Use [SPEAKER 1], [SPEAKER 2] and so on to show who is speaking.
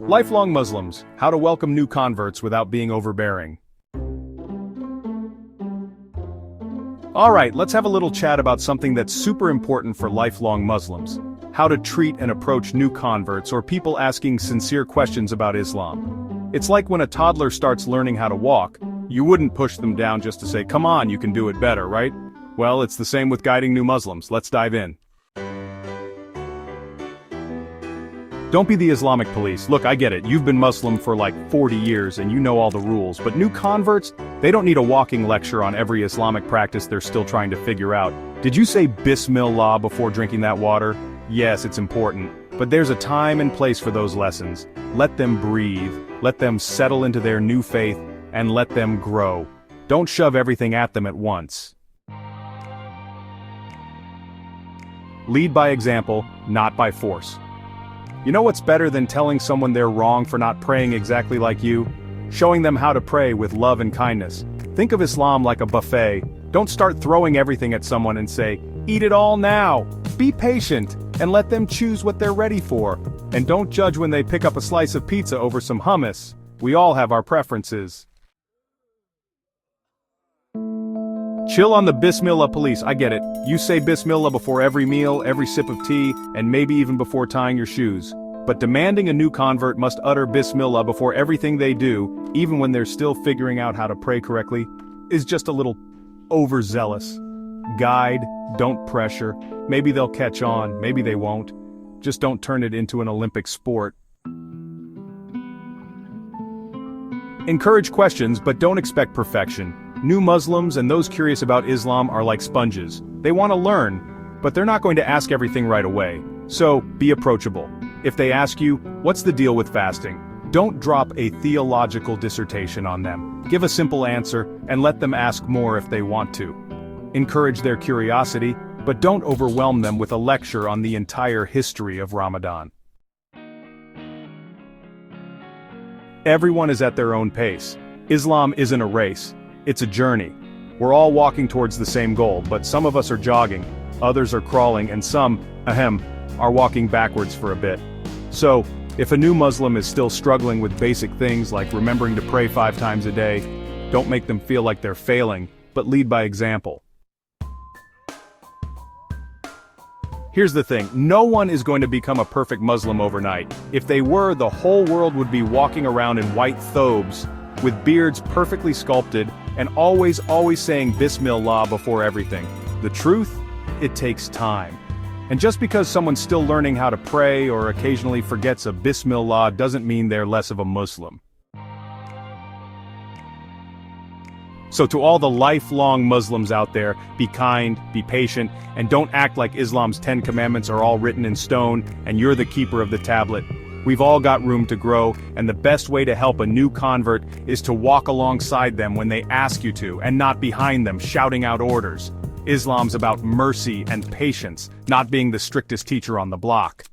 [SPEAKER 1] Lifelong Muslims, how to welcome new converts without being overbearing. Alright, let's have a little chat about something that's super important for lifelong Muslims. How to treat and approach new converts or people asking sincere questions about Islam. It's like when a toddler starts learning how to walk, you wouldn't push them down just to say, "Come on, you can do it better," right? Well, it's the same with guiding new Muslims. Let's dive in. Don't be the Islamic police. Look, I get it. You've been Muslim for like 40 years and you know all the rules, but new converts, they don't need a walking lecture on every Islamic practice they're still trying to figure out. Did you say Bismillah before drinking that water? Yes, it's important, but there's a time and place for those lessons. Let them breathe, let them settle into their new faith, and let them grow. Don't shove everything at them at once. Lead by example, not by force. You know what's better than telling someone they're wrong for not praying exactly like you? Showing them how to pray with love and kindness. Think of Islam like a buffet. Don't start throwing everything at someone and say, "Eat it all now." Be patient, and let them choose what they're ready for. And don't judge when they pick up a slice of pizza over some hummus. We all have our preferences. Chill on the Bismillah police, I get it. You say Bismillah before every meal, every sip of tea, and maybe even before tying your shoes. But demanding a new convert must utter Bismillah before everything they do, even when they're still figuring out how to pray correctly, is just a little overzealous. Guide, don't pressure. Maybe they'll catch on, maybe they won't. Just don't turn it into an Olympic sport. Encourage questions, but don't expect perfection. New Muslims and those curious about Islam are like sponges. They want to learn, but they're not going to ask everything right away. So, be approachable. If they ask you, "What's the deal with fasting?" don't drop a theological dissertation on them. Give a simple answer, and let them ask more if they want to. Encourage their curiosity, but don't overwhelm them with a lecture on the entire history of Ramadan. Everyone is at their own pace. Islam isn't a race. It's a journey. We're all walking towards the same goal, but some of us are jogging, others are crawling, and some, are walking backwards for a bit. So, if a new Muslim is still struggling with basic things like remembering to pray 5 times a day, don't make them feel like they're failing, but lead by example. Here's the thing, no one is going to become a perfect Muslim overnight. If they were, the whole world would be walking around in white thobes, with beards perfectly sculpted, and always saying Bismillah before everything. The truth? It takes time. And just because someone's still learning how to pray or occasionally forgets a Bismillah doesn't mean they're less of a Muslim. So to all the lifelong Muslims out there, be kind, be patient, and don't act like Islam's 10 commandments are all written in stone and you're the keeper of the tablet. We've all got room to grow, and the best way to help a new convert is to walk alongside them when they ask you to, and not behind them shouting out orders. Islam's about mercy and patience, not being the strictest teacher on the block.